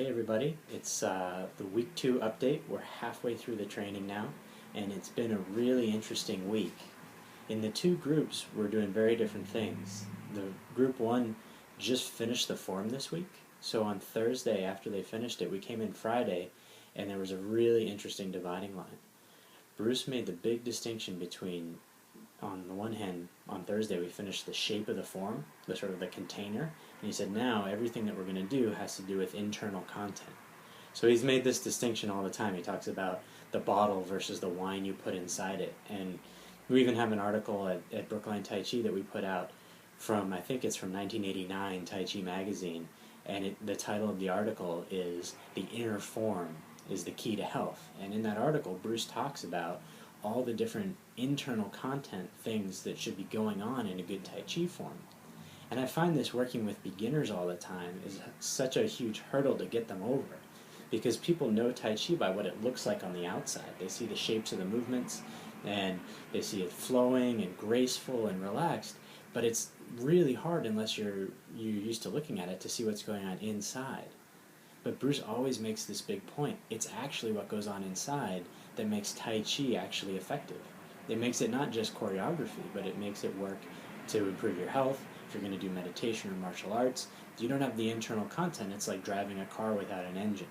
Hey everybody, it's the week 2 update. We're halfway through the training now, and it's been a really interesting week. In the two groups, we're doing very different things. The group 1 just finished the form this week, so on Thursday after they finished it, we came in Friday, and there was a really interesting dividing line. Bruce made the big distinction between, on the one hand, on Thursday we finished the shape of the form, the sort of the container, and he said now everything that we're going to do has to do with internal content. So he's made this distinction all the time. He talks about the bottle versus the wine you put inside it, and we even have an article at Brookline Tai Chi that we put out from, I think it's from 1989, Tai Chi magazine, and the title of the article is "The Inner Form is the Key to Health." And in that article, Bruce talks about all the different internal content things that should be going on in a good Tai Chi form. And I find this working with beginners all the time is such a huge hurdle to get them over, because people know Tai Chi by what it looks like on the outside. They see the shapes of the movements, and they see it flowing and graceful and relaxed, but it's really hard unless you're used to looking at it to see what's going on inside. But Bruce always makes this big point. It's actually what goes on inside that makes Tai Chi actually effective. It makes it not just choreography, but it makes it work to improve your health. If you're going to do meditation or martial arts, if you don't have the internal content, it's like driving a car without an engine.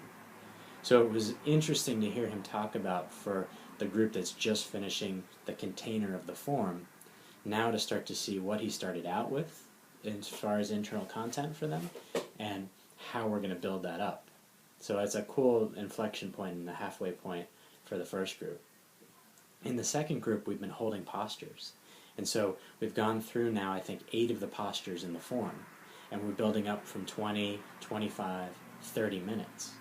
So it was interesting to hear him talk about, for the group that's just finishing the container of the form, now to start to see what he started out with as far as internal content for them, and how we're going to build that up. So it's a cool inflection point and the halfway point for the first group. In the second group, we've been holding postures. And so we've gone through now, I think, 8 of the postures in the form. And we're building up from 20, 25, 30 minutes.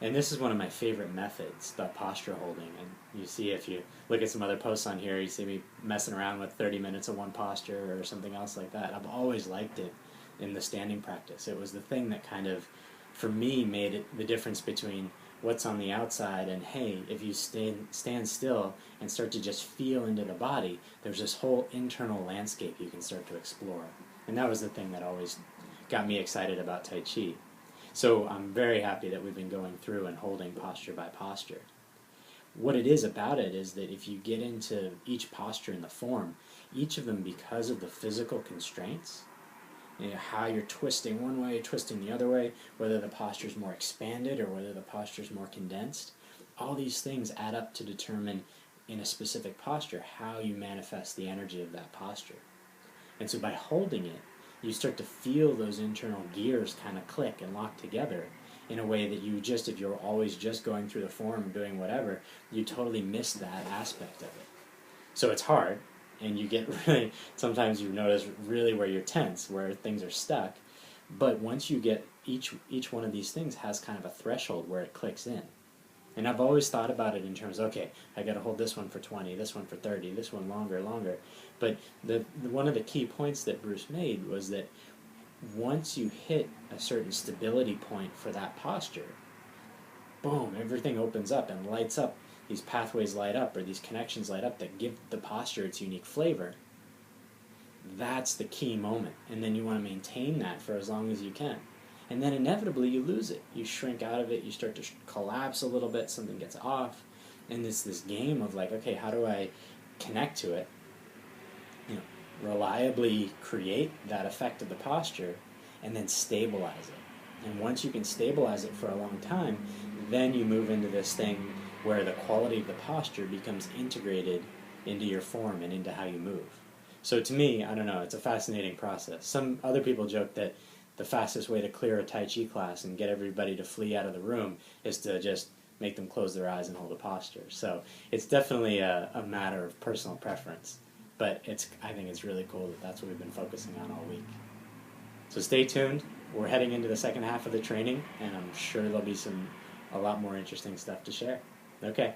And this is one of my favorite methods, the posture holding. And you see, if you look at some other posts on here, you see me messing around with 30 minutes of one posture or something else like that. I've always liked it in the standing practice. It was the thing that kind of, for me, made it the difference between what's on the outside and, hey, if you stand still and start to just feel into the body, there's this whole internal landscape you can start to explore. And that was the thing that always got me excited about Tai Chi. So I'm very happy that we've been going through and holding posture by posture. What it is about it is that if you get into each posture in the form, each of them, because of the physical constraints, how you're twisting one way, twisting the other way, whether the posture is more expanded or whether the posture is more condensed, all these things add up to determine in a specific posture how you manifest the energy of that posture. And so by holding it, you start to feel those internal gears kind of click and lock together in a way that you just, if you're always just going through the form and doing whatever, you totally miss that aspect of it. So it's hard, and you get really, sometimes you notice really where you're tense, where things are stuck, but once you get, each one of these things has kind of a threshold where it clicks in. And I've always thought about it in terms of, okay, I got to hold this one for 20, this one for 30, this one longer. But one of the key points that Bruce made was that once you hit a certain stability point for that posture, boom, everything opens up and lights up. These pathways light up, or these connections light up that give the posture its unique flavor. That's the key moment. And then you want to maintain that for as long as you can. And then inevitably you lose it. You shrink out of it, you start to collapse a little bit, something gets off. And it's this game of like, okay, how do I connect to it? Reliably create that effect of the posture, and then stabilize it. And once you can stabilize it for a long time, then you move into this thing where the quality of the posture becomes integrated into your form and into how you move. So to me, I don't know, it's a fascinating process. Some other people joke that the fastest way to clear a Tai Chi class and get everybody to flee out of the room is to just make them close their eyes and hold a posture. So it's definitely a matter of personal preference. But I think it's really cool that that's what we've been focusing on all week. So stay tuned. We're heading into the second half of the training, and I'm sure there'll be a lot more interesting stuff to share. Okay.